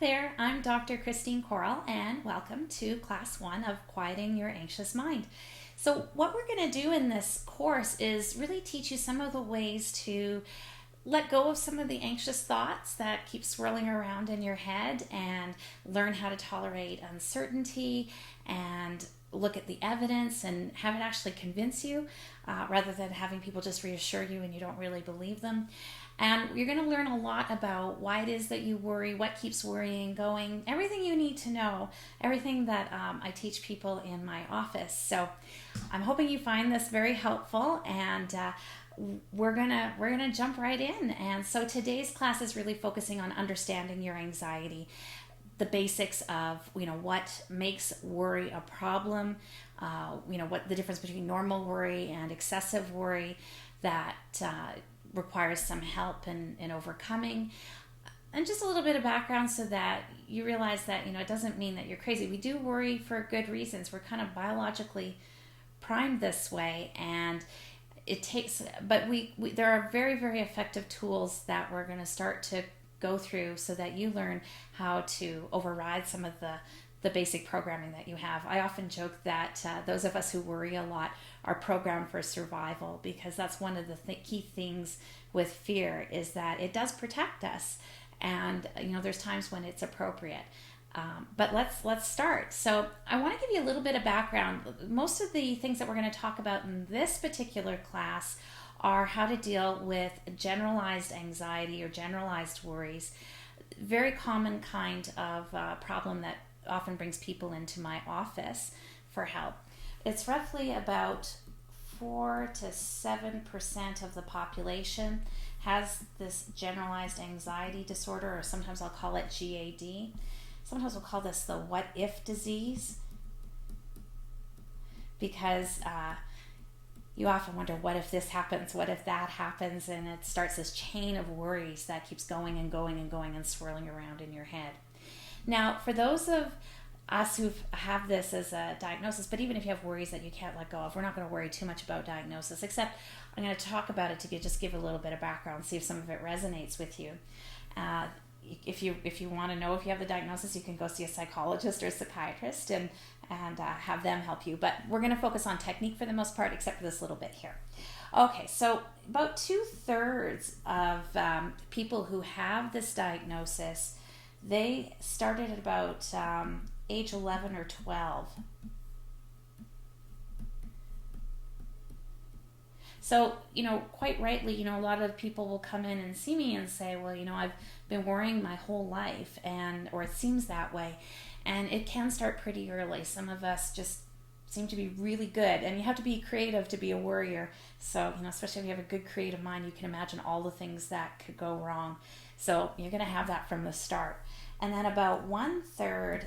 there, I'm Dr. Christine Coral, and welcome to Class 1 of Quieting Your Anxious Mind. So what we're going to do in this course is really teach you some of the ways to let go of some of the anxious thoughts that keep swirling around in your head and learn how to tolerate uncertainty and look at the evidence and have it actually convince you rather than having people just reassure you and you don't really believe them. And you're going to learn a lot about why it is that you worry, what keeps worrying going, everything you need to know, everything that I teach people in my office. So I'm hoping you find this very helpful, and we're gonna jump right in. And so today's class is really focusing on understanding your anxiety, the basics of what makes worry a problem, what the difference between normal worry and excessive worry that requires some help in overcoming, and just a little bit of background so that you realize that it doesn't mean that you're crazy. We do worry for good reasons. We're kind of biologically primed this way, and it takes, but we there are very, very effective tools that we're going to start to go through so that you learn how to override some of the basic programming that you have. I often joke that those of us who worry a lot are programmed for survival, because that's one of the key things with fear, is that it does protect us, and there's times when it's appropriate. But let's start. So I want to give you a little bit of background. Most of the things that we're going to talk about in this particular class are how to deal with generalized anxiety or generalized worries. Very common kind of problem that often brings people into my office for help. It's roughly about 4 to 7% of the population has this generalized anxiety disorder, or sometimes I'll call it GAD. Sometimes we'll call this the what if disease, because you often wonder, what if this happens, what if that happens, and it starts this chain of worries that keeps going and going and going and swirling around in your head. Now, for those of us who have this as a diagnosis, but even if you have worries that you can't let go of, we're not going to worry too much about diagnosis, except I'm going to talk about it to just give a little bit of background, see if some of it resonates with you. If you want to know if you have the diagnosis, you can go see a psychologist or a psychiatrist and have them help you. But we're going to focus on technique for the most part, except for this little bit here. Okay, so about 2/3 of people who have this diagnosis, they started at about age 11 or 12. So, quite rightly, a lot of people will come in and see me and say, well, I've been worrying my whole life, or it seems that way. And it can start pretty early. Some of us just seem to be really good, and you have to be creative to be a worrier. So, especially if you have a good creative mind, you can imagine all the things that could go wrong. So you're going to have that from the start. And then about 1/3,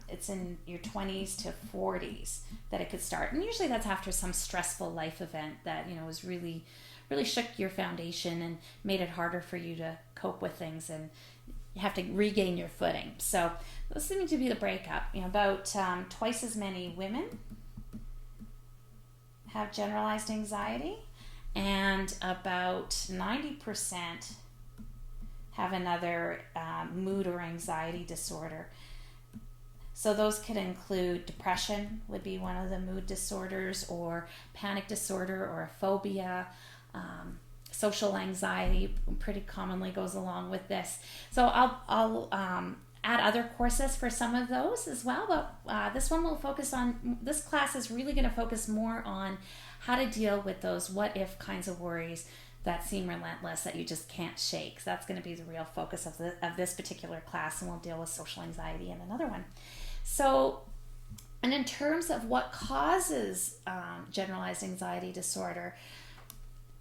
it's in your 20s to 40s that it could start. And usually that's after some stressful life event that, was really, really shook your foundation and made it harder for you to cope with things, and you have to regain your footing. So those seem to be the breakup. About twice as many women have generalized anxiety, and about 90% have another mood or anxiety disorder. So those could include depression, would be one of the mood disorders, or panic disorder, or a phobia. Social anxiety pretty commonly goes along with this. So I'll add other courses for some of those as well, but this class is really going to focus more on how to deal with those what if kinds of worries that seem relentless, that you just can't shake. So that's going to be the real focus of this particular class, and we'll deal with social anxiety in another one. So, and in terms of what causes generalized anxiety disorder,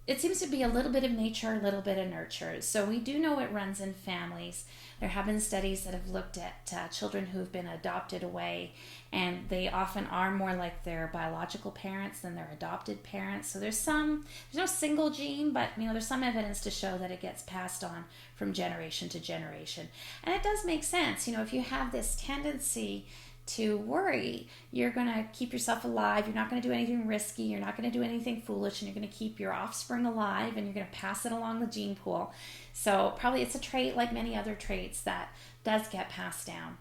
it seems to be a little bit of nature, a little bit of nurture. So we do know it runs in families. There have been studies that have looked at children who've been adopted away, and they often are more like their biological parents than their adopted parents. So there's no single gene, but there's some evidence to show that it gets passed on from generation to generation. And it does make sense. If you have this tendency to worry. You're going to keep yourself alive. You're not going to do anything risky. You're not going to do anything foolish, and you're going to keep your offspring alive, and you're going to pass it along the gene pool. So probably it's a trait like many other traits that does get passed down.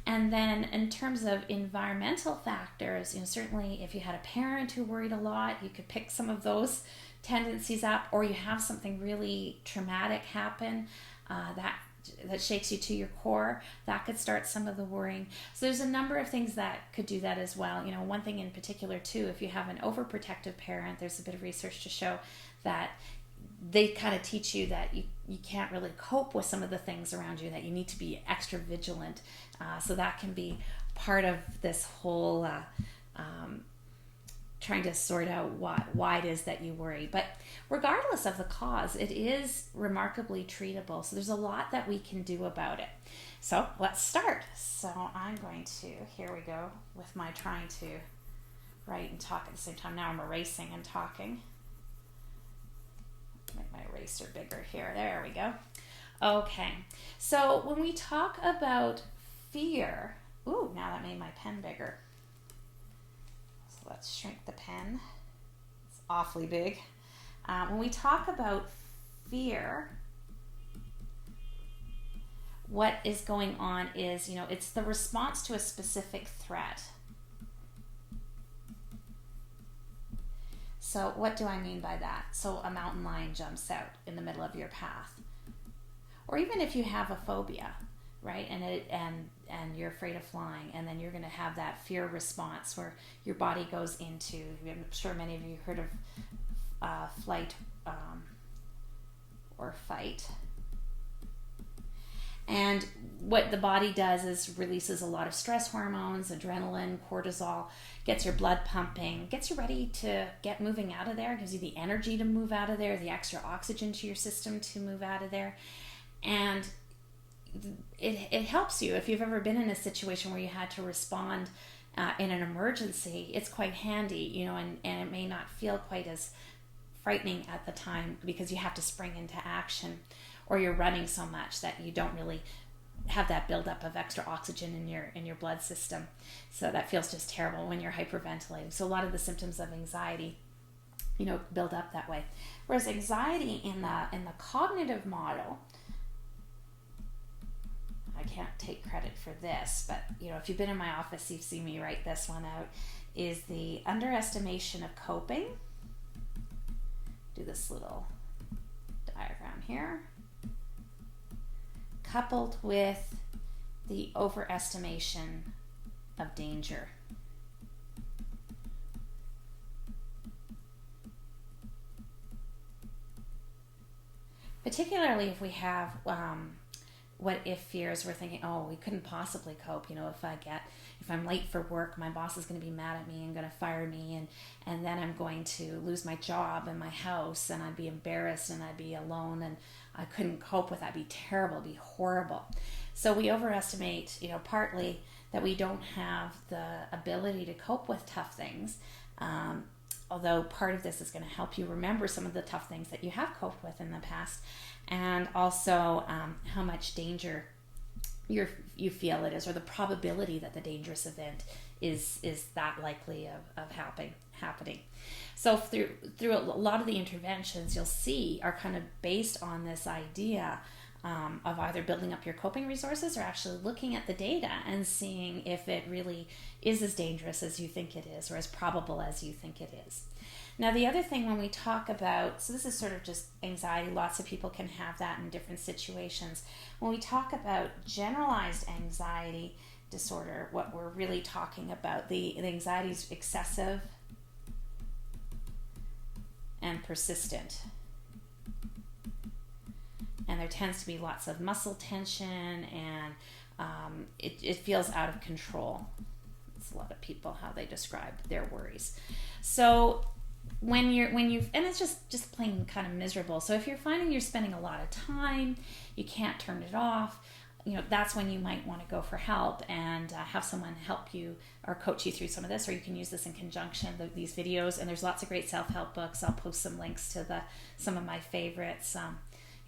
And then in terms of environmental factors, certainly if you had a parent who worried a lot, you could pick some of those tendencies up, or you have something really traumatic happen that shakes you to your core, that could start some of the worrying. So there's a number of things that could do that as well. One thing in particular too, if you have an overprotective parent, there's a bit of research to show that they kind of teach you that you can't really cope with some of the things around you, that you need to be extra vigilant. So that can be part of this whole trying to sort out why it is that you worry. But regardless of the cause, it is remarkably treatable. So there's a lot that we can do about it. So let's start. So I'm going to, here we go, with my trying to write and talk at the same time. Now I'm erasing and talking. Make my eraser bigger here. There we go. Okay. So when we talk about fear, ooh, now that made my pen bigger. So let's shrink the pen. It's awfully big. When we talk about fear, what is going on is, it's the response to a specific threat. So what do I mean by that? So a mountain lion jumps out in the middle of your path. Or even if you have a phobia, right? And you're afraid of flying, and then you're going to have that fear response where your body goes into, I'm sure many of you heard of flight or fight. And what the body does is releases a lot of stress hormones, adrenaline, cortisol, gets your blood pumping, gets you ready to get moving out of there, gives you the energy to move out of there, the extra oxygen to your system to move out of there. And it helps you if you've ever been in a situation where you had to respond in an emergency. It's quite handy, and it may not feel quite as frightening at the time because you have to spring into action, or you're running so much that you don't really have that buildup of extra oxygen in your blood system. So that feels just terrible when you're hyperventilating. So a lot of the symptoms of anxiety, build up that way. Whereas anxiety in the cognitive model, I can't take credit for this, but if you've been in my office, you've seen me write this one out, is the underestimation of coping. Do this little diagram here. Coupled with the overestimation of danger. Particularly if we have what if fears, we're thinking, oh, we couldn't possibly cope. If I'm late for work, my boss is going to be mad at me and going to fire me, and then I'm going to lose my job and my house, and I'd be embarrassed, and I'd be alone, and I couldn't cope with that. It'd be terrible, it'd be horrible. So we overestimate, partly that we don't have the ability to cope with tough things. Although part of this is going to help you remember some of the tough things that you have coped with in the past, and also how much danger you feel it is, or the probability that the dangerous event is that likely of happening. So through a lot of the interventions you'll see are kind of based on this idea of either building up your coping resources or actually looking at the data and seeing if it really is as dangerous as you think it is, or as probable as you think it is. Now, the other thing when we talk about, so this is sort of just anxiety, lots of people can have that in different situations. When we talk about generalized anxiety disorder, what we're really talking about, the anxiety is excessive and persistent. And there tends to be lots of muscle tension, and it feels out of control. It's a lot of people how they describe their worries. So when you've, and it's just plain kind of miserable. So if you're finding you're spending a lot of time, you can't turn it off, that's when you might want to go for help and have someone help you or coach you through some of this, or you can use this in conjunction with these videos. And there's lots of great self-help books. I'll post some links to some of my favorites.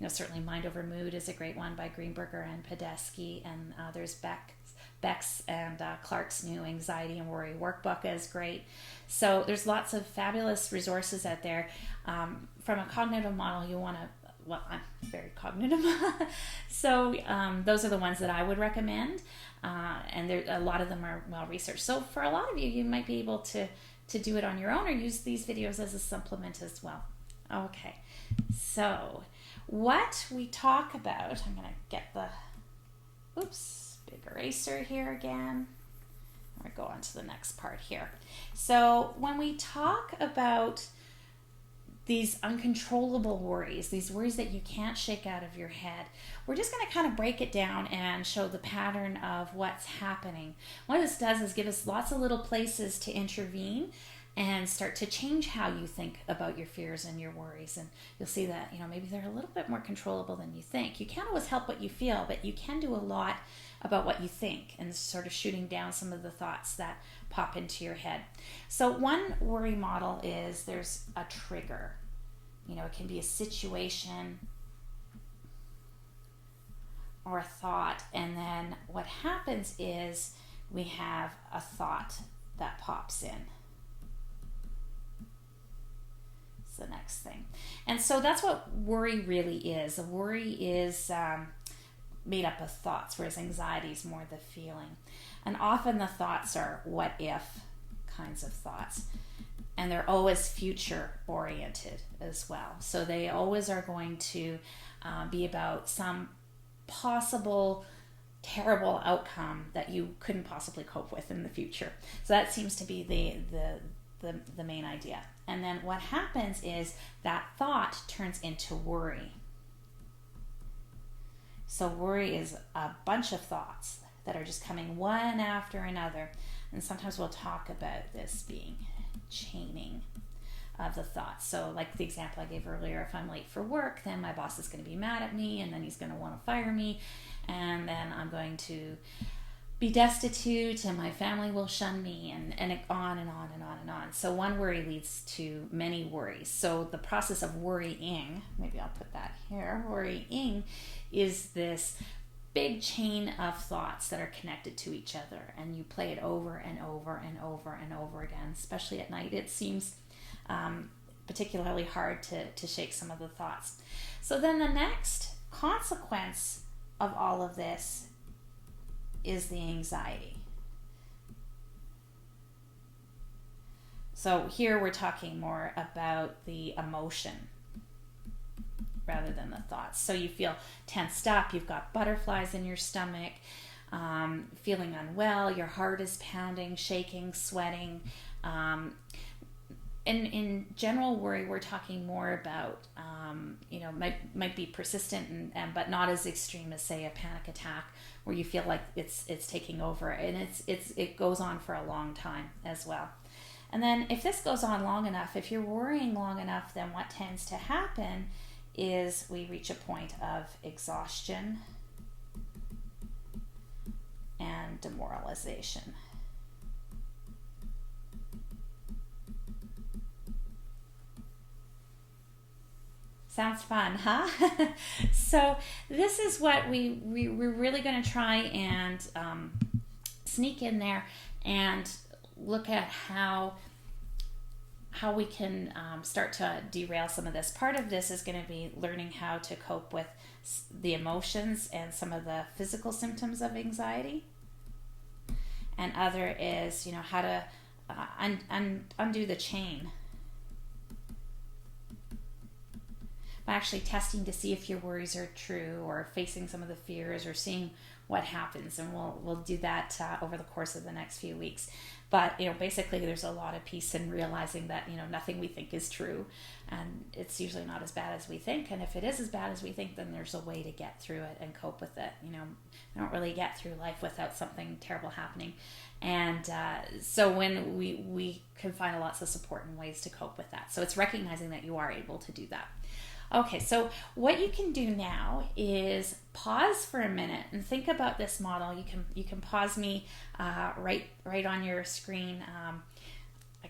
Certainly Mind Over Mood is a great one by Greenberger and Podesky, and there's Beck's and Clark's new Anxiety and Worry Workbook is great. So there's lots of fabulous resources out there. From a cognitive model, you want to, well, I'm very cognitive, so those are the ones that I would recommend, and a lot of them are well researched. So for a lot of you, you might be able to do it on your own or use these videos as a supplement as well. Okay, so what we talk about, I'm going to get the, big eraser here again. We'll go on to the next part here. So when we talk about these uncontrollable worries, these worries that you can't shake out of your head, we're just going to kind of break it down and show the pattern of what's happening. What this does is give us lots of little places to intervene and start to change how you think about your fears and your worries. And you'll see that, maybe they're a little bit more controllable than you think. You can't always help what you feel, but you can do a lot about what you think and sort of shooting down some of the thoughts that pop into your head. So one worry model is there's a trigger. It can be a situation or a thought, and then what happens is we have a thought that pops in. It's the next thing. And so that's what worry really is. A worry is made up of thoughts, whereas anxiety is more the feeling. And often the thoughts are what if kinds of thoughts. And they're always future oriented as well. So they always are going to be about some possible terrible outcome that you couldn't possibly cope with in the future. So that seems to be the main idea. And then what happens is that thought turns into worry. So worry is a bunch of thoughts that are just coming one after another. And sometimes we'll talk about this being chaining of the thoughts. So like the example I gave earlier, if I'm late for work, then my boss is going to be mad at me, and then he's going to want to fire me, and then I'm going to be destitute, and my family will shun me, and it on and on and on and on. So one worry leads to many worries. So the process of worrying, maybe I'll put that here, worrying is this big chain of thoughts that are connected to each other, and you play it over and over and over and over again, especially at night. It seems particularly hard to shake some of the thoughts. So then the next consequence of all of this is the anxiety. So here we're talking more about the emotion rather than the thoughts. So you feel tensed up, you've got butterflies in your stomach, feeling unwell, your heart is pounding, shaking, sweating. In general worry, we're talking more about, might be persistent but not as extreme as, say, a panic attack, where you feel like it's taking over, and it goes on for a long time as well. And then if this goes on long enough, if you're worrying long enough, then what tends to happen is we reach a point of exhaustion and demoralization. Sounds fun, huh? So this is what we're really going to try and sneak in there and look at how we can start to derail some of this. Part of this is going to be learning how to cope with the emotions and some of the physical symptoms of anxiety. And other is, how to undo the chain by actually testing to see if your worries are true, or facing some of the fears, or seeing what happens. And we'll do that over the course of the next few weeks. But basically there's a lot of peace in realizing that nothing we think is true, and it's usually not as bad as we think. And if it is as bad as we think, then there's a way to get through it and cope with it. We don't really get through life without something terrible happening. And so when we can find lots of support and ways to cope with that. So it's recognizing that you are able to do that. Okay, so what you can do now is pause for a minute and think about this model. You can pause me right on your screen. I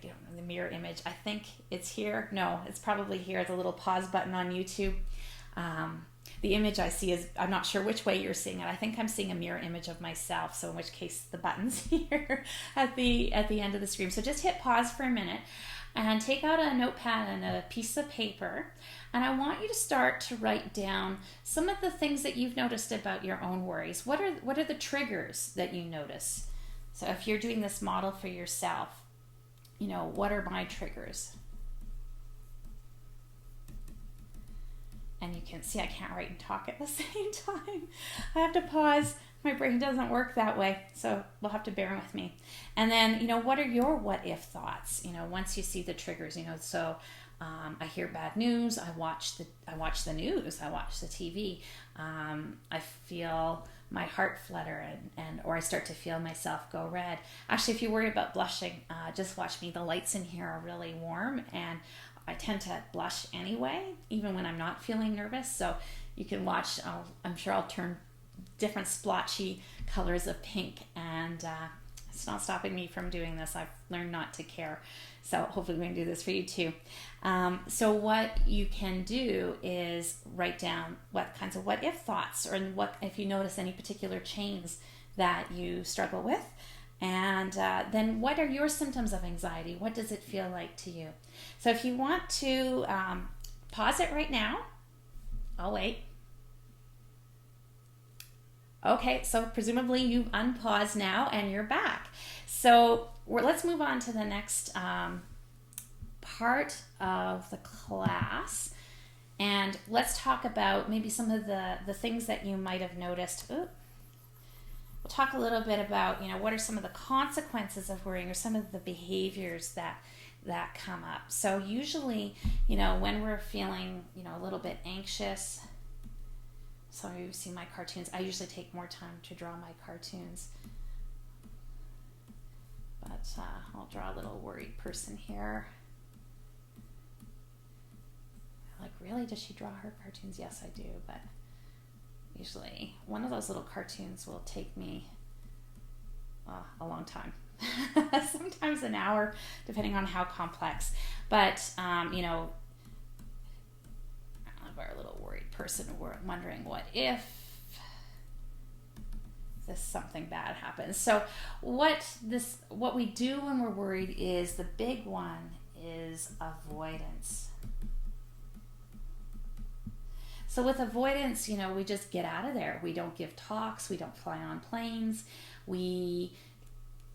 don't know the mirror image. I think it's here. No, it's probably here. The little pause button on YouTube. the image I see is, I'm not sure which way you're seeing it. I think I'm seeing a mirror image of myself. So in which case the button's here at the end of the screen. So just hit pause for a minute and take out a notepad and a piece of paper. And I want you to start to write down some of the things that you've noticed about your own worries. What are the triggers that you notice? So if you're doing this model for yourself, what are my triggers? And you can see I can't write and talk at the same time. I have to pause. My brain doesn't work that way, so we'll have to bear with me. And then, what are your what if thoughts? Once you see the triggers, so I hear bad news. I watch the news. I watch the TV. I feel my heart flutter or I start to feel myself go red. Actually, if you worry about blushing, just watch me. The lights in here are really warm, and I tend to blush anyway, even when I'm not feeling nervous. So you can watch. I'm sure I'll turn different splotchy colors of pink, and it's not stopping me from doing this. I've learned not to care. So hopefully we can do this for you too. So what you can do is write down what kinds of what if thoughts, or what if you notice any particular chains that you struggle with. And then what are your symptoms of anxiety? What does it feel like to you? So if you want to pause it right now, I'll wait. Okay, so presumably you've unpaused now and you're back. So let's move on to the next part of the class. And let's talk about maybe some of the things that you might have noticed. We'll talk a little bit about, what are some of the consequences of worrying, or some of the behaviors that come up. So usually, when we're feeling, a little bit anxious, some of you see my cartoons. I usually take more time to draw my cartoons. But I'll draw a little worried person here. Like, really? Does she draw her cartoons? Yes, I do, but usually one of those little cartoons will take me a long time. Sometimes an hour, depending on how complex. But, our little worried person, we're wondering what if something bad happens. So what we do when we're worried is, the big one is avoidance. So with avoidance, we just get out of there. We don't give talks. We don't fly on planes. We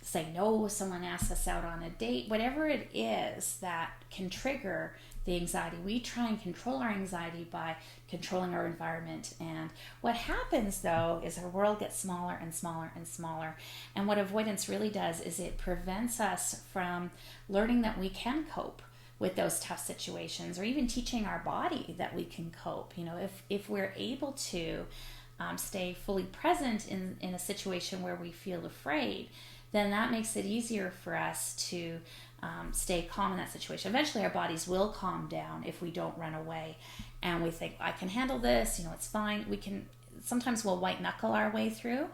say no if someone asks us out on a date. Whatever it is that can trigger the anxiety, we try and control our anxiety by controlling our environment. And what happens, though, is our world gets smaller and smaller and smaller. And what avoidance really does is it prevents us from learning that we can cope with those tough situations, or even teaching our body that we can cope. If we're able to stay fully present in a situation where we feel afraid, then that makes it easier for us to stay calm in that situation. Eventually our bodies will calm down if we don't run away and we think, I can handle this, it's fine. Sometimes we'll white knuckle our way through,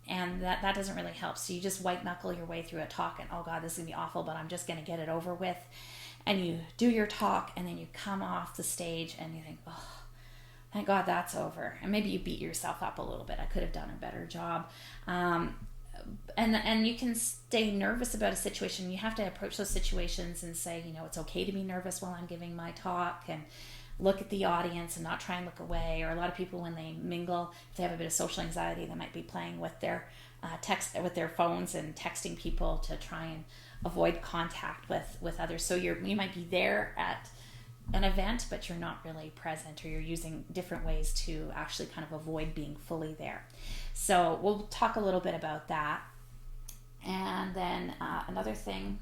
and that doesn't really help. So you just white knuckle your way through a talk, and oh God, this is gonna be awful, but I'm just gonna get it over with. And you do your talk, and then you come off the stage and you think, oh, thank God that's over. And maybe you beat yourself up a little bit. I could have done a better job. And you can stay nervous about a situation. You have to approach those situations and say, it's okay to be nervous while I'm giving my talk, and look at the audience and not try and look away. Or a lot of people, when they mingle, if they have a bit of social anxiety, they might be playing with their with their phones and texting people to try and avoid contact with others. So you might be there at an event, but you're not really present, or you're using different ways to actually kind of avoid being fully there. So we'll talk a little bit about that. And then another thing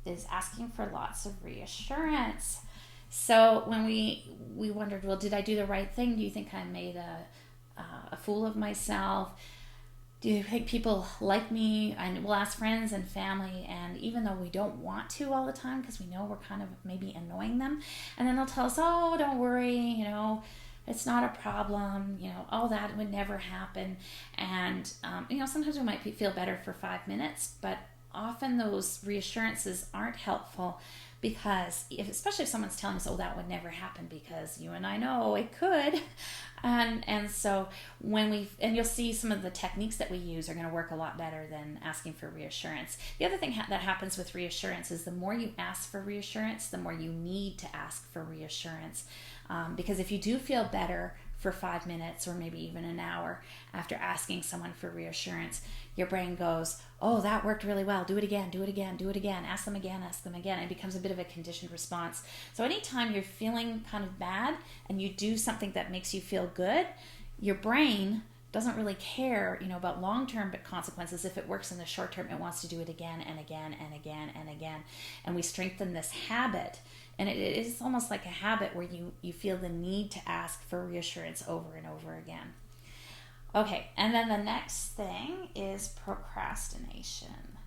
is asking for lots of reassurance. So when we wondered, well, did I do the right thing? Do you think I made a fool of myself? Do you think people like me? And we'll ask friends and family, and even though we don't want to all the time, because we know we're kind of maybe annoying them, and then they'll tell us, oh, don't worry, it's not a problem, oh, that would never happen. And sometimes we might feel better for 5 minutes, but often those reassurances aren't helpful, because especially if someone's telling us, oh, that would never happen because you and I know it could. And so and you'll see some of the techniques that we use are going to work a lot better than asking for reassurance. The other thing that happens with reassurance is the more you ask for reassurance, the more you need to ask for reassurance. Because if you do feel better for 5 minutes or maybe even an hour after asking someone for reassurance, your brain goes, oh, that worked really well. Do it again, do it again, do it again. Ask them again, ask them again. It becomes a bit of a conditioned response. So anytime you're feeling kind of bad and you do something that makes you feel good, your brain doesn't really care, about long-term consequences. If it works in the short term, it wants to do it again and again and again and again. And we strengthen this habit. And it is almost like a habit where you feel the need to ask for reassurance over and over again. Okay, and then the next thing is procrastination.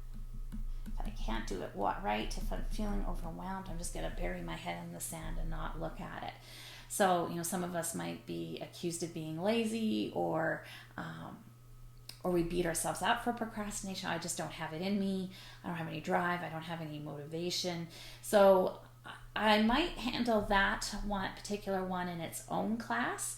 If I can't do it right, if I'm feeling overwhelmed, I'm just going to bury my head in the sand and not look at it. So, some of us might be accused of being lazy, or we beat ourselves up for procrastination. I just don't have it in me. I don't have any drive. I don't have any motivation. So I might handle that particular one in its own class,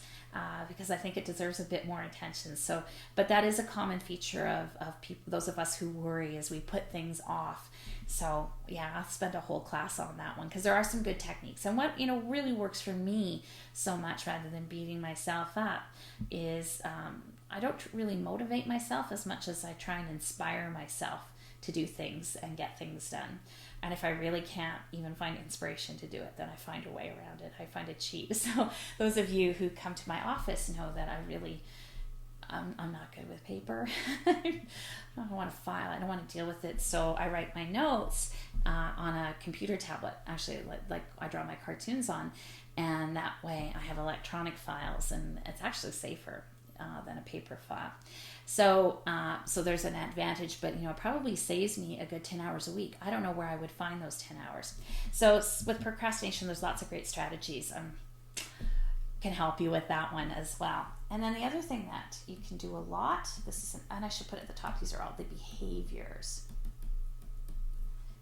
because I think it deserves a bit more attention. So, but that is a common feature of people, those of us who worry, as we put things off. So yeah, I'll spend a whole class on that one, because there are some good techniques. And what really works for me so much, rather than beating myself up, is I don't really motivate myself as much as I try and inspire myself to do things and get things done. And if I really can't even find inspiration to do it, then I find a way around it. I find it cheap. So those of you who come to my office know that I'm not good with paper. I don't want to file. I don't want to deal with it. So I write my notes on a computer tablet. Actually, like I draw my cartoons on. And that way I have electronic files, and it's actually safer than a paper file. So there's an advantage, but it probably saves me a good 10 hours a week. I don't know where I would find those 10 hours. So with procrastination, there's lots of great strategies. Can help you with that one as well. And then the other thing that you can do a lot, and I should put at the top, these are all the behaviors,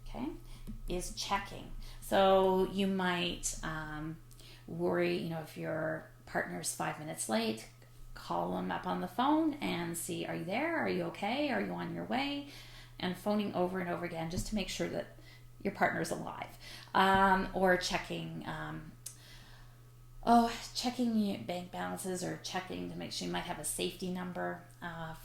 okay, is checking. So you might worry, if your partner's 5 minutes late, call them up on the phone and see, are you there? Are you okay? Are you on your way? And phoning over and over again just to make sure that your partner's alive. Or checking checking bank balances, or checking to make sure you might have a safety number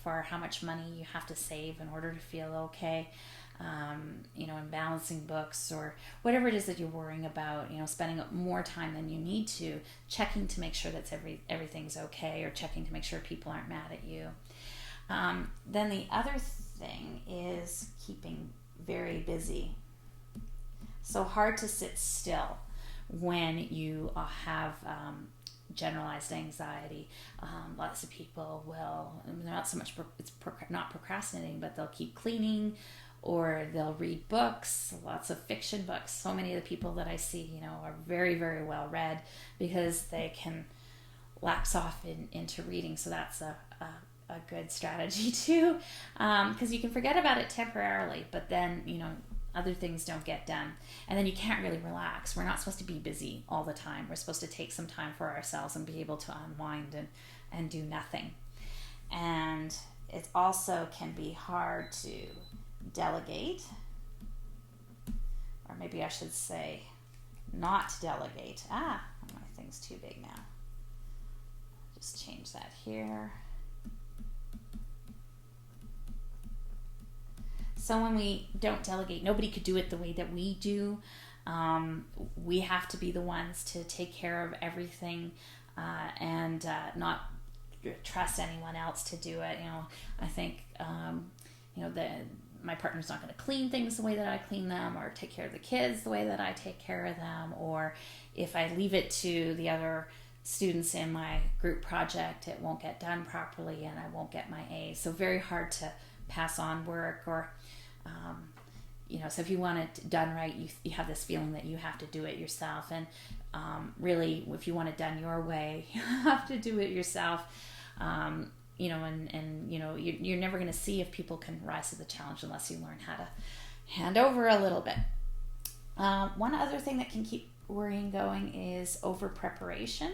for how much money you have to save in order to feel okay. And balancing books, or whatever it is that you're worrying about, spending more time than you need to, checking to make sure that everything's okay, or checking to make sure people aren't mad at you. Then the other thing is keeping very busy. So hard to sit still when you have generalized anxiety. Lots of people will, not so much, not procrastinating, but they'll keep cleaning, or they'll read books, lots of fiction books. So many of the people that I see, are very, very well read, because they can lapse off into reading. So that's a good strategy too, because you can forget about it temporarily, but then, other things don't get done. And then you can't really relax. We're not supposed to be busy all the time. We're supposed to take some time for ourselves and be able to unwind and do nothing. And it also can be hard to delegate, or maybe I should say not delegate. My thing's too big now. Just change that here. So when we don't delegate, nobody could do it the way that we do. We have to be the ones to take care of everything, and not trust anyone else to do it. I think my partner's not going to clean things the way that I clean them, or take care of the kids the way that I take care of them, or if I leave it to the other students in my group project, it won't get done properly and I won't get my A. So very hard to pass on work, or so if you want it done right, you have this feeling that you have to do it yourself. And really, if you want it done your way, you have to do it yourself. and you're never going to see if people can rise to the challenge unless you learn how to hand over a little bit. One other thing that can keep worrying going is over preparation.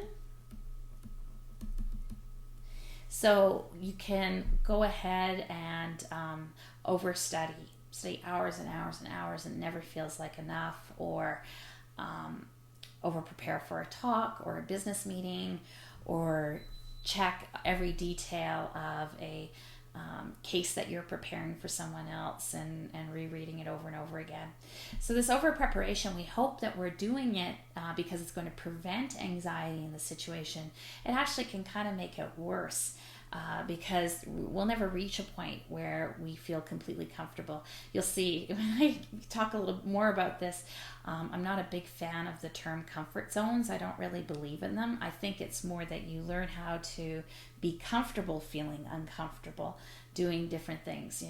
So you can go ahead and study hours and hours and hours, and it never feels like enough, or over prepare for a talk or a business meeting, or check every detail of a case that you're preparing for someone else, and rereading it over and over again. So this over preparation, we hope that we're doing it because it's going to prevent anxiety in the situation. It actually can kind of make it worse. Because we'll never reach a point where we feel completely comfortable. You'll see when I talk a little more about this, I'm not a big fan of the term comfort zones. I don't really believe in them. I think it's more that you learn how to be comfortable feeling uncomfortable, doing different things.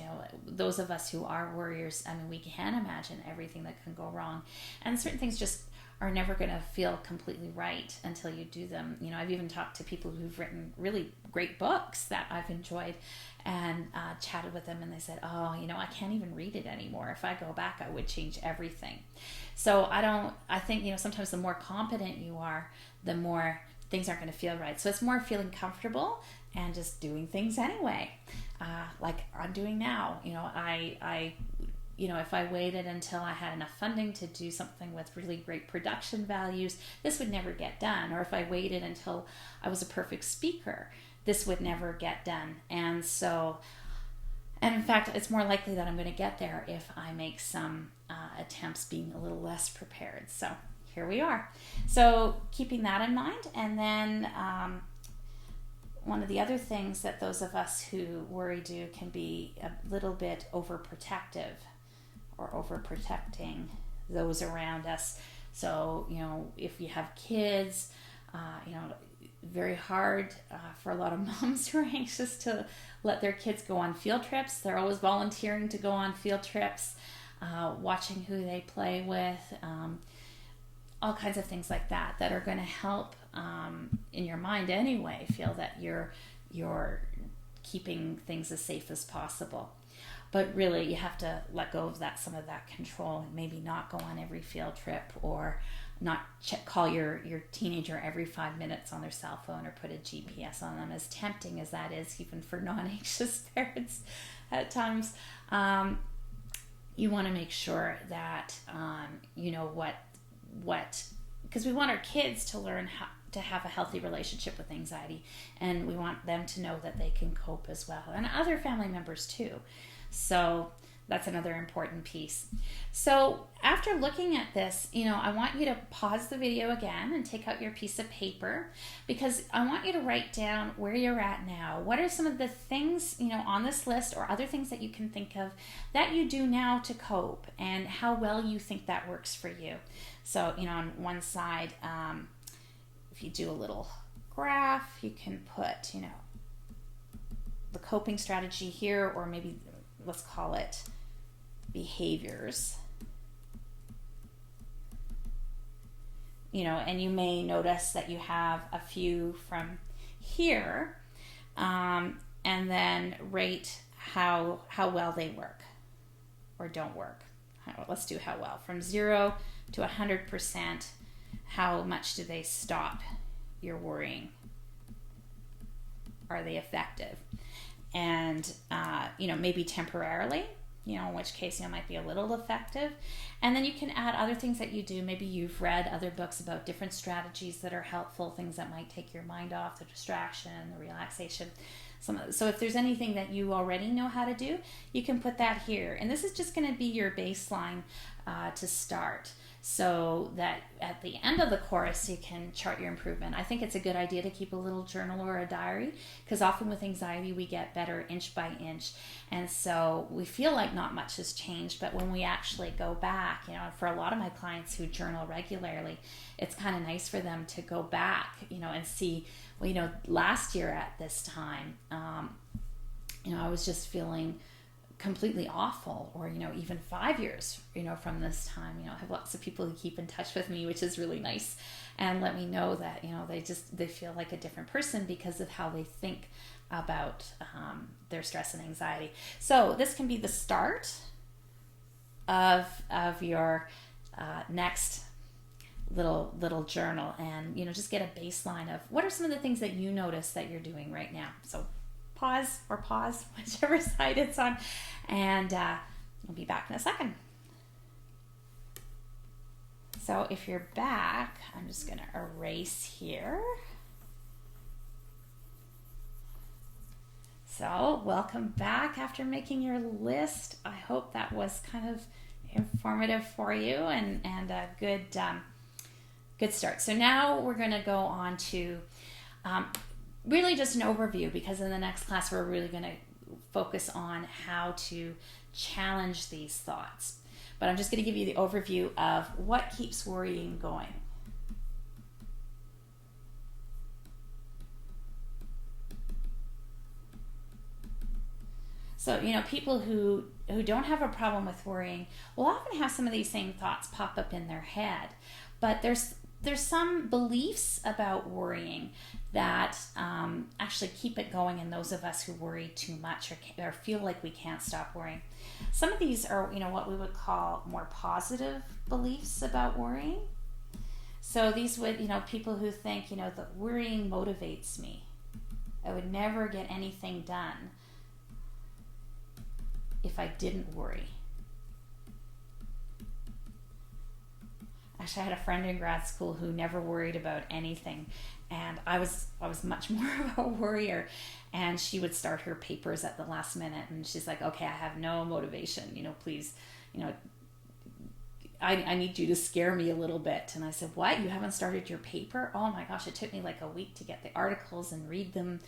Those of us who are worriers, we can imagine everything that can go wrong, and certain things just are never going to feel completely right until you do them. I've even talked to people who've written really great books that I've enjoyed, and chatted with them, and they said, I can't even read it anymore. If I go back, I would change everything. So I think, sometimes the more competent you are, the more things aren't going to feel right. So it's more feeling comfortable and just doing things anyway, like I'm doing now. If I waited until I had enough funding to do something with really great production values, this would never get done. Or if I waited until I was a perfect speaker, this would never get done. And in fact, it's more likely that I'm going to get there if I make some attempts being a little less prepared. So here we are. So keeping that in mind. And then one of the other things that those of us who worry do can be a little bit overprotective, or overprotecting those around us. So, if you have kids, very hard for a lot of moms who are anxious to let their kids go on field trips. They're always volunteering to go on field trips, watching who they play with, all kinds of things like that are going to help in your mind anyway, feel that you're keeping things as safe as possible. But really, you have to let go of some of that control, and maybe not go on every field trip, or not call your teenager every 5 minutes on their cell phone, or put a GPS on them, as tempting as that is, even for non-anxious parents at times. You want to make sure that you know what, because we want our kids to learn how to have a healthy relationship with anxiety, and we want them to know that they can cope as well, and other family members too. So that's another important piece. So after looking at this, I want you to pause the video again and take out your piece of paper, because I want you to write down where you're at now. What are some of the things, on this list, or other things that you can think of that you do now to cope, and how well you think that works for you. So, on one side, if you do a little graph, you can put, the coping strategy here, or maybe let's call it behaviors. And you may notice that you have a few from here, and then rate how well they work or don't work. Let's do how well. From 0 to 100%, how much do they stop your worrying? Are they effective? And, maybe temporarily, in which case, might be a little effective. And then you can add other things that you do. Maybe you've read other books about different strategies that are helpful, things that might take your mind off, the distraction, the relaxation. So if there's anything that you already know how to do, you can put that here. And this is just going to be your baseline to start, so that at the end of the course you can chart your improvement. I think it's a good idea to keep a little journal or a diary, because often with anxiety we get better inch by inch, and so we feel like not much has changed. But when we actually go back, for a lot of my clients who journal regularly, it's kind of nice for them to go back, and see, last year at this time, I was just feeling completely awful, or even 5 years from this time. I have lots of people who keep in touch with me, which is really nice, and let me know that they feel like a different person because of how they think about their stress and anxiety. So this can be the start of your next little journal, and just get a baseline of what are some of the things that you notice that you're doing right now. So pause, whichever side it's on, and we'll be back in a second. So if you're back, I'm just going to erase here. So welcome back after making your list. I hope that was kind of informative for you and a good start. So now we're going to go on to really just an overview, because in the next class we're really going to focus on how to challenge these thoughts. But I'm just going to give you the overview of what keeps worrying going. So, people who don't have a problem with worrying will often have some of these same thoughts pop up in their head. But there's some beliefs about worrying that actually keep it going in those of us who worry too much or feel like we can't stop worrying. Some of these are, what we would call more positive beliefs about worrying. So these would, people who think, that worrying motivates me. I would never get anything done if I didn't worry. Actually, I had a friend in grad school who never worried about anything, and I was much more of a worrier. And she would start her papers at the last minute, and she's like, "Okay, I have no motivation. Please, I need you to scare me a little bit." And I said, "What? You haven't started your paper?" "Oh my gosh, it took me like a week to get the articles and read them,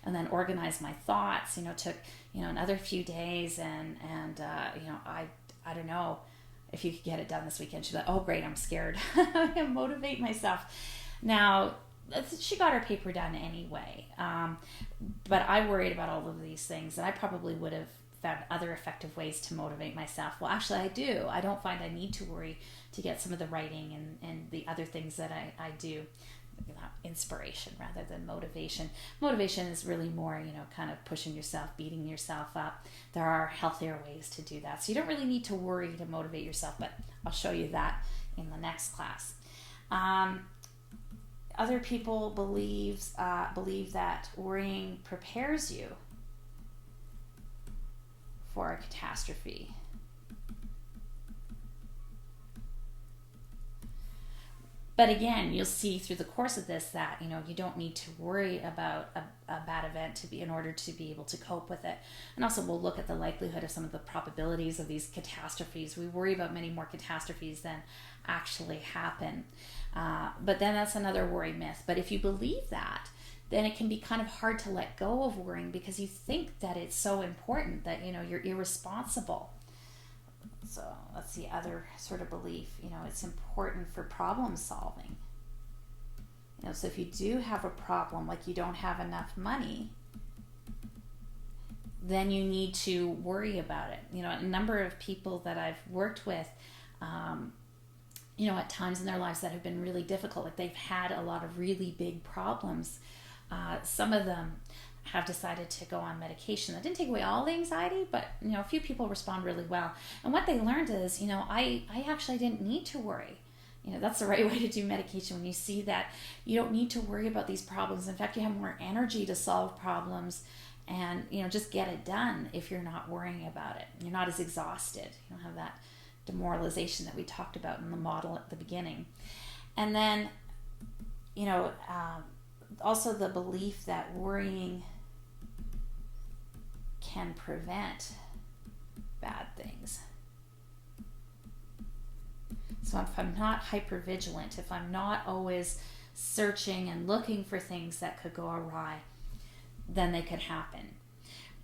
and then organize my thoughts. Took another few days, and I don't know if you could get it done this weekend." She's like, "Oh great, I'm scared." I motivate myself. Now, she got her paper done anyway, but I worried about all of these things, and I probably would have found other effective ways to motivate myself. Well, actually I do. I don't find I need to worry to get some of the writing and the other things that I do. Inspiration rather than motivation. Motivation is really more, kind of pushing yourself, beating yourself up. There are healthier ways to do that. So you don't really need to worry to motivate yourself, but I'll show you that in the next class. Other people believe that worrying prepares you for a catastrophe. But again, you'll see through the course of this that you don't need to worry about a bad event in order to be able to cope with it. And also we'll look at the likelihood of some of the probabilities of these catastrophes. We worry about many more catastrophes than actually happen. But then that's another worry myth. But if you believe that, then it can be kind of hard to let go of worrying, because you think that it's so important that you're irresponsible. So that's the other sort of belief. It's important for problem solving. So if you do have a problem, like you don't have enough money, then you need to worry about it. A number of people that I've worked with, at times in their lives that have been really difficult, like they've had a lot of really big problems. Some of them have decided to go on medication. That didn't take away all the anxiety, but a few people respond really well. And what they learned is, I actually didn't need to worry. That's the right way to do medication, when you see that you don't need to worry about these problems. In fact, you have more energy to solve problems and just get it done if you're not worrying about it. You're not as exhausted. You don't have that demoralization that we talked about in the model at the beginning. And then also the belief that worrying can prevent bad things. So if I'm not hypervigilant, if I'm not always searching and looking for things that could go awry, then they could happen.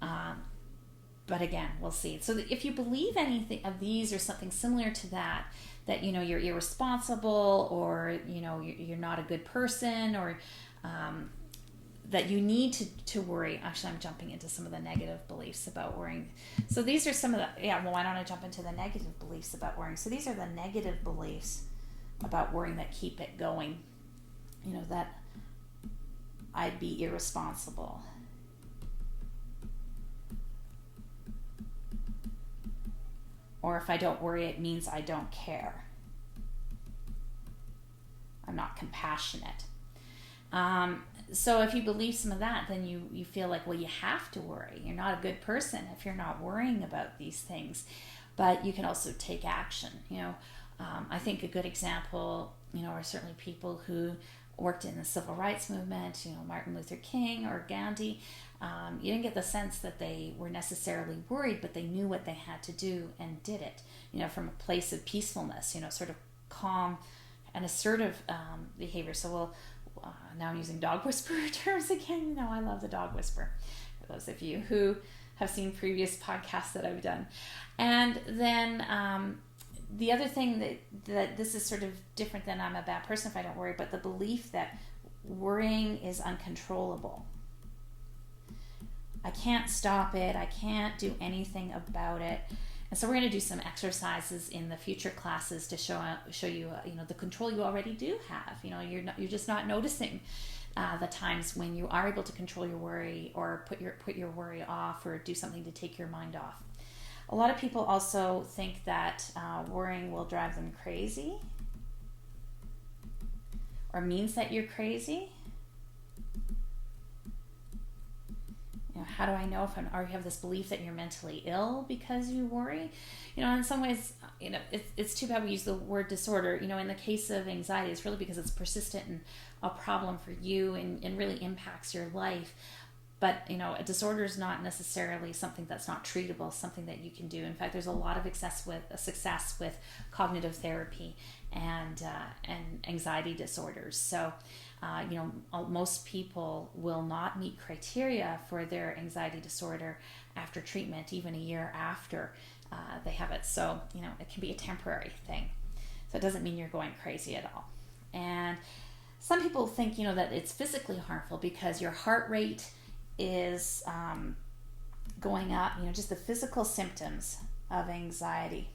But again, we'll see. So if you believe anything of these or something similar to that you're irresponsible, or you're not a good person, or that you need to worry. Actually, I'm jumping into some of the negative beliefs about worrying. So these are some of the, why don't I jump into the negative beliefs about worrying? So these are the negative beliefs about worrying that keep it going. That I'd be irresponsible. Or if I don't worry, it means I don't care. I'm not compassionate. So if you believe some of that, then you feel like, well, you have to worry. You're not a good person if you're not worrying about these things. But you can also take action. I think a good example, are certainly people who worked in the civil rights movement, Martin Luther King or Gandhi. You didn't get the sense that they were necessarily worried, but they knew what they had to do and did it, from a place of peacefulness, sort of calm and assertive behavior. So now I'm using dog whisperer terms again. I love the dog whisperer, for those of you who have seen previous podcasts that I've done. And then the other thing that this is sort of different than I'm a bad person if I don't worry, but the belief that worrying is uncontrollable. I can't stop it. I can't do anything about it. And so we're going to do some exercises in the future classes to show you, the control you already do have. You're just not noticing the times when you are able to control your worry or put your worry off or do something to take your mind off. A lot of people also think that worrying will drive them crazy or means that you're crazy. How do I know if or you have this belief that you're mentally ill because you worry? In some ways, it's too bad we use the word disorder. In the case of anxiety, it's really because it's persistent and a problem for you and really impacts your life. But, a disorder is not necessarily something that's not treatable, something that you can do. In fact, there's a lot of success with cognitive therapy and anxiety disorders. So, most people will not meet criteria for their anxiety disorder after treatment, even a year after they have it. So, it can be a temporary thing. So it doesn't mean you're going crazy at all. And some people think, that it's physically harmful because your heart rate is going up, just the physical symptoms of anxiety.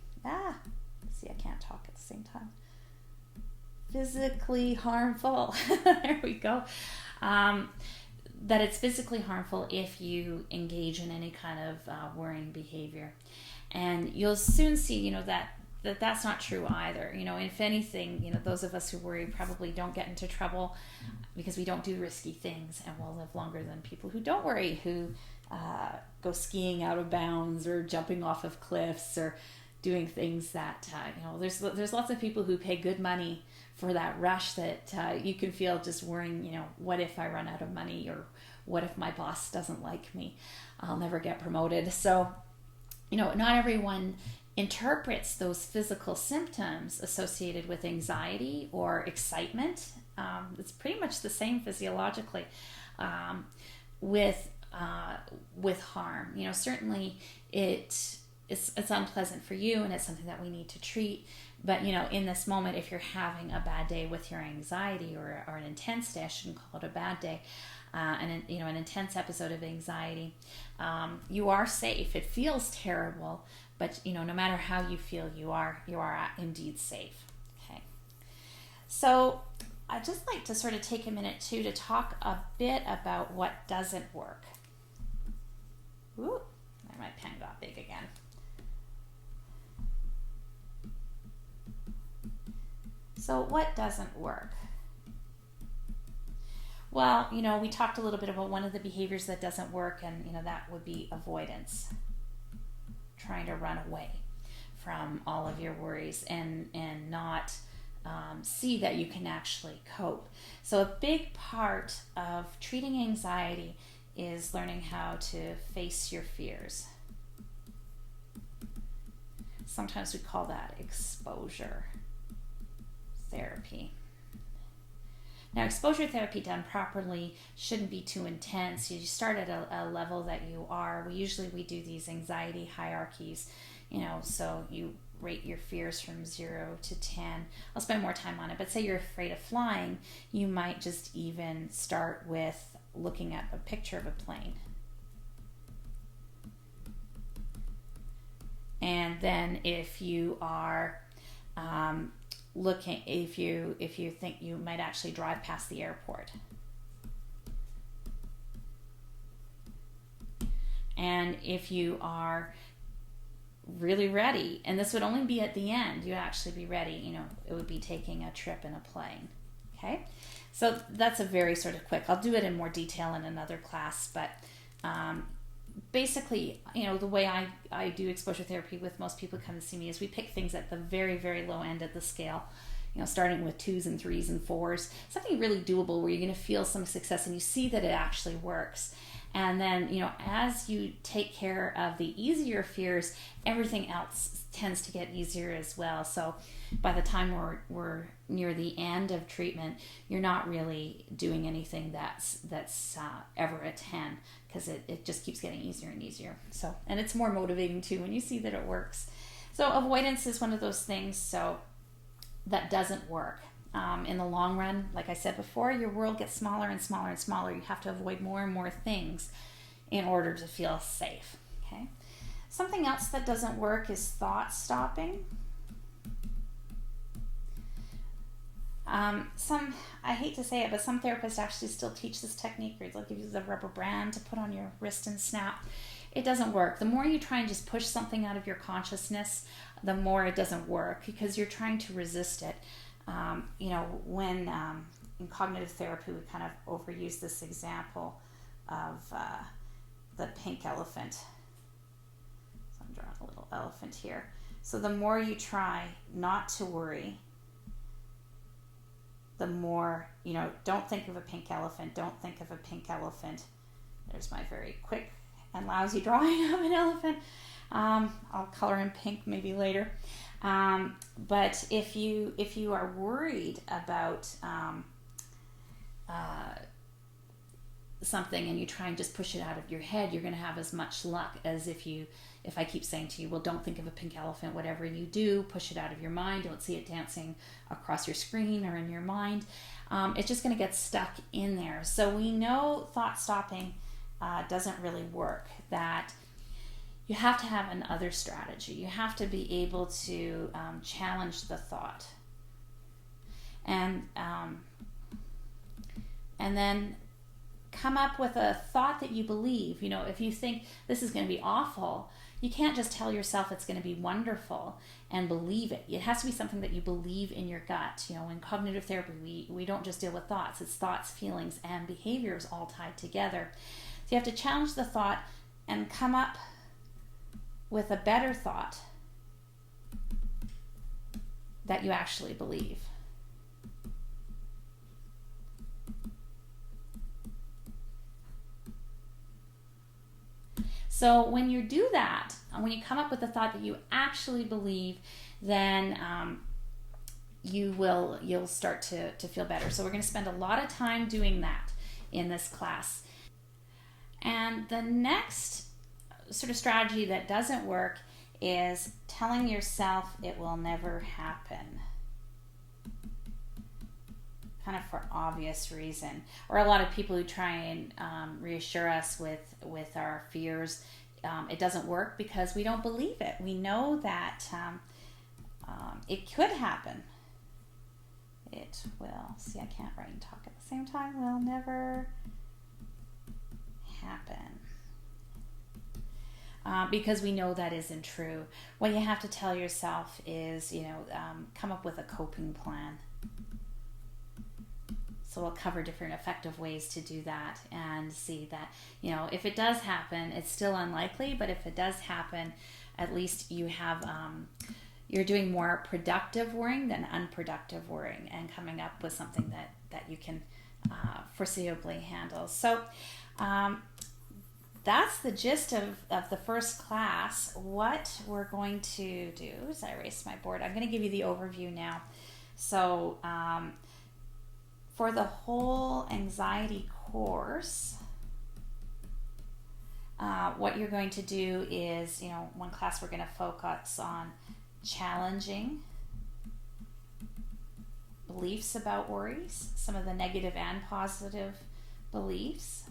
See, I can't talk at the same time. Physically harmful. There we go. That it's physically harmful if you engage in any kind of worrying behavior. And you'll soon see, that's not true either. If anything, those of us who worry probably don't get into trouble because we don't do risky things, and we'll live longer than people who don't worry, who go skiing out of bounds or jumping off of cliffs or doing things that, there's lots of people who pay good money for that rush that you can feel just worrying, what if I run out of money, or what if my boss doesn't like me? I'll never get promoted. So, not everyone interprets those physical symptoms associated with anxiety or excitement. It's pretty much the same physiologically with harm. Certainly it's unpleasant for you, and it's something that we need to treat. But, in this moment, if you're having a bad day with your anxiety or an intense day, I shouldn't call it a bad day, an intense episode of anxiety, you are safe. It feels terrible, but, no matter how you feel, you are indeed safe. Okay. So I'd just like to sort of take a minute, too, to talk a bit about what doesn't work. Ooh, there, my pen got big again. So what doesn't work? Well, we talked a little bit about one of the behaviors that doesn't work, and, that would be avoidance. Trying to run away from all of your worries and not see that you can actually cope. So a big part of treating anxiety is learning how to face your fears. Sometimes we call that exposure therapy. Now, exposure therapy done properly shouldn't be too intense. You start at a level that you are. We do these anxiety hierarchies, so you rate your fears from 0 to 10. I'll spend more time on it, but say you're afraid of flying, you might just even start with looking at a picture of a plane. And then if you are if you think you might actually drive past the airport, and if you are really ready. And this would only be at the end. You'd actually be ready. It would be taking a trip in a plane. Okay? So that's a very sort of quick. I'll do it in more detail in another class, but basically, the way I do exposure therapy with most people who come to see me is we pick things at the very, very low end of the scale, starting with 2s and 3s and 4s, something really doable where you're going to feel some success and you see that it actually works. And then, as you take care of the easier fears, everything else tends to get easier as well. So by the time we're near the end of treatment, you're not really doing anything that's ever a 10, because it just keeps getting easier and easier. So, and it's more motivating too when you see that it works. So avoidance is one of those things that doesn't work. In the long run, like I said before, your world gets smaller and smaller and smaller. You have to avoid more and more things in order to feel safe. Okay. Something else that doesn't work is thought stopping. I hate to say it, but some therapists actually still teach this technique where they'll give you the rubber band to put on your wrist and snap. It doesn't work. The more you try and just push something out of your consciousness, the more it doesn't work, because you're trying to resist it. When in cognitive therapy, we kind of overuse this example of the pink elephant. So I'm drawing a little elephant here. So the more you try not to worry, the more, don't think of a pink elephant, don't think of a pink elephant. There's my very quick and lousy drawing of an elephant. I'll color him pink maybe later. But if you are worried about something and you try and just push it out of your head, you're going to have as much luck as if I keep saying to you, well, don't think of a pink elephant. Whatever you do, push it out of your mind. Don't see it dancing across your screen or in your mind. It's just going to get stuck in there. So we know thought stopping doesn't really work. That you have to have another strategy. You have to be able to challenge the thought, and then come up with a thought that you believe. If you think this is going to be awful, you can't just tell yourself it's going to be wonderful and believe it. It has to be something that you believe in your gut. In cognitive therapy, we don't just deal with thoughts. It's thoughts, feelings, and behaviors all tied together. So you have to challenge the thought and come up with a better thought that you actually believe. So when you do that, when you come up with a thought that you actually believe, then you'll start to feel better. So we're going to spend a lot of time doing that in this class. And the next sort of strategy that doesn't work is telling yourself it will never happen, kind of for obvious reason. Or a lot of people who try and reassure us with our fears, it doesn't work because we don't believe it. We know that it could happen. It will. See, I can't write and talk at the same time. Will never happen. Because we know that isn't true. What you have to tell yourself is, come up with a coping plan. So we'll cover different effective ways to do that and see that, if it does happen, it's still unlikely, but if it does happen, at least you have, you're doing more productive worrying than unproductive worrying and coming up with something that you can foreseeably handle. So that's the gist of the first class. What we're going to do is I erase my board. I'm going to give you the overview now. So for the whole anxiety course, what you're going to do is, one class we're going to focus on challenging beliefs about worries, some of the negative and positive beliefs.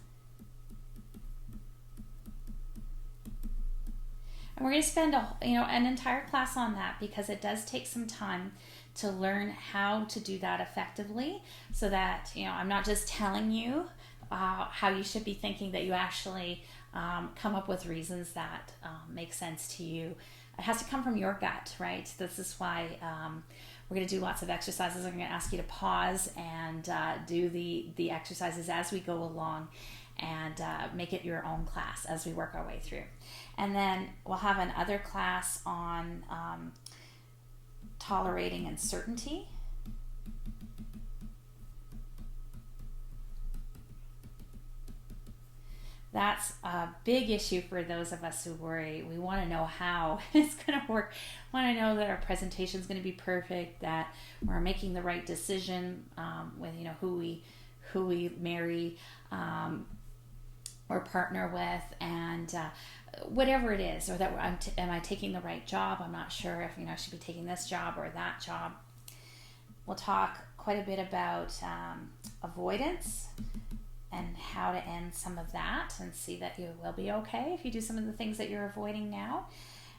And we're going to spend an entire class on that because it does take some time to learn how to do that effectively, so that I'm not just telling you how you should be thinking, that you actually come up with reasons that make sense to you. It has to come from your gut, right? This is why we're going to do lots of exercises. I'm going to ask you to pause and do the exercises as we go along, and make it your own class as we work our way through. And then we'll have another class on tolerating uncertainty. That's a big issue for those of us who worry. We want to know how it's going to work. We want to know that our presentation is going to be perfect, that we're making the right decision with who we marry or partner with, and whatever it is, or that am I taking the right job? I'm not sure if I should be taking this job or that job. We'll talk quite a bit about avoidance and how to end some of that, and see that you will be okay if you do some of the things that you're avoiding now.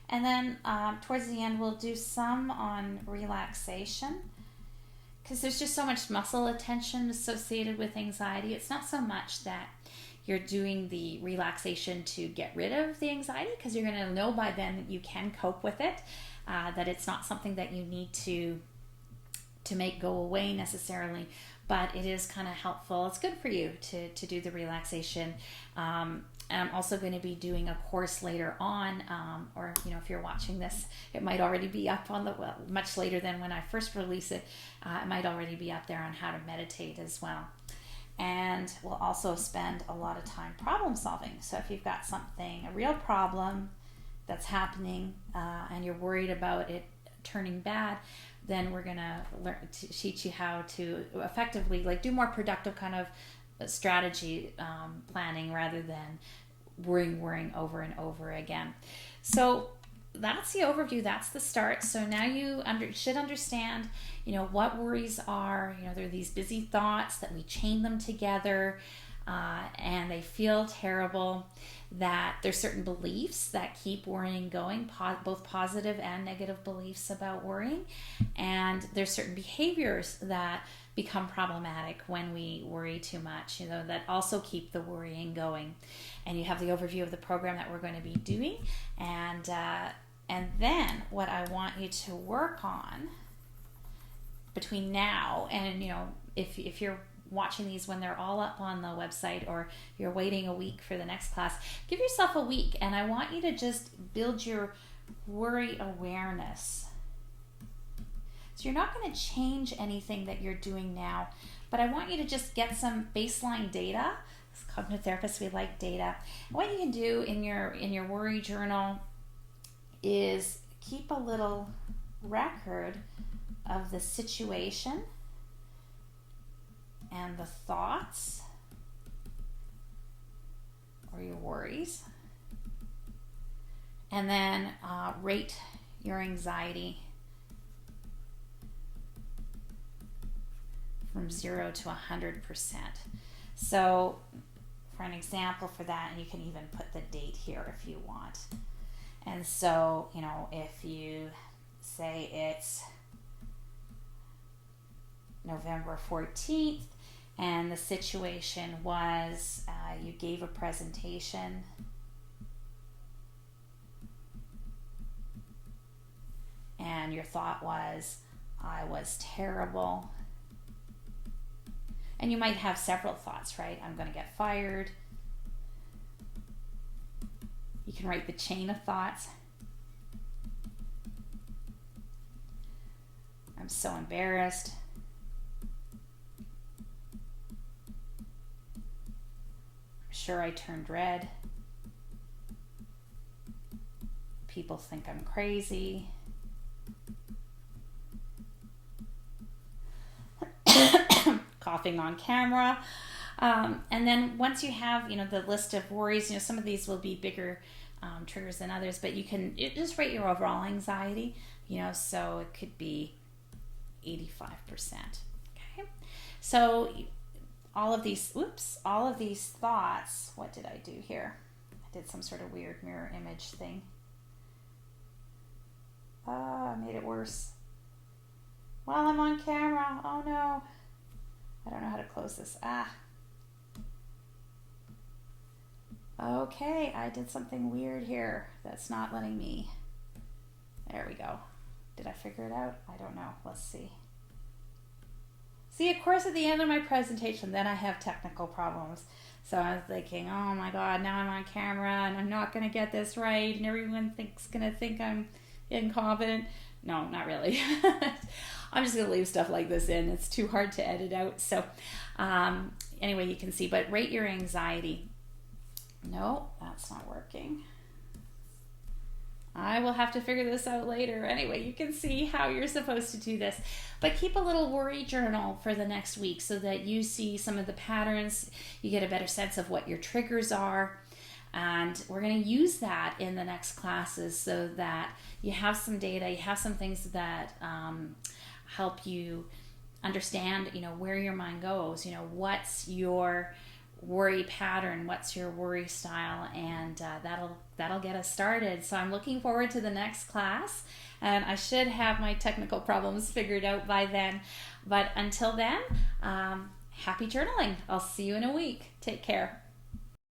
And then towards the end, we'll do some on relaxation, because there's just so much muscle attention associated with anxiety. It's not so much that you're doing the relaxation to get rid of the anxiety, because you're going to know by then that you can cope with it, that it's not something that you need to make go away necessarily, but it is kind of helpful. It's good for you to do the relaxation. And I'm also going to be doing a course later on, or if you're watching this, it might already be up on much later than when I first release it. It might already be up there on how to meditate as well. And we'll also spend a lot of time problem solving. So if you've got a real problem that's happening, and you're worried about it turning bad, then we're going to teach you how to effectively do more productive kind of strategy planning, rather than worrying over and over again. So that's the overview. That's the start. So now you should understand, what worries are. There are these busy thoughts that we chain them together, and they feel terrible. That there's certain beliefs that keep worrying going, both positive and negative beliefs about worrying. And there's certain behaviors that become problematic when we worry too much, that also keep the worrying going. And you have the overview of the program that we're going to be doing. And then what I want you to work on between now and, if you're watching these when they're all up on the website, or you're waiting a week for the next class, give yourself a week, and I want you to just build your worry awareness. So you're not going to change anything that you're doing now, but I want you to just get some baseline data. As cognitive therapists, we like data. And what you can do in your worry journal is keep a little record of the situation and the thoughts or your worries, and then rate your anxiety from 0 to 100%. So for an example for that, and you can even put the date here if you want. And so, if you say it's November 14th, and the situation was you gave a presentation and your thought was, I was terrible. And you might have several thoughts, right? I'm going to get fired. You can write the chain of thoughts. I'm so embarrassed. Sure, I turned red. People think I'm crazy. Coughing on camera. And then once you have, the list of worries, some of these will be bigger triggers than others, but you can just rate your overall anxiety, so it could be 85%. Okay. So all of these thoughts, what did I do here? I did some sort of weird mirror image thing. I made it worse. While I'm on camera, oh no. I don't know how to close this. Okay, I did something weird here that's not letting me. There we go. Did I figure it out? I don't know. Let's see. See, of course, at the end of my presentation, then I have technical problems. So I was thinking, oh my God, now I'm on camera and I'm not going to get this right, and everyone going to think I'm incompetent. No, not really. I'm just going to leave stuff like this in. It's too hard to edit out. So anyway, you can see, but rate your anxiety. No, that's not working. I will have to figure this out later. Anyway, you can see how you're supposed to do this. But keep a little worry journal for the next week so that you see some of the patterns, you get a better sense of what your triggers are. And we're going to use that in the next classes so that you have some data, you have some things that help you understand, where your mind goes, what's your worry pattern, what's your worry style, and that'll get us started. So I'm looking forward to the next class, and I should have my technical problems figured out by then. But until then, happy journaling. I'll see you in a week. Take care.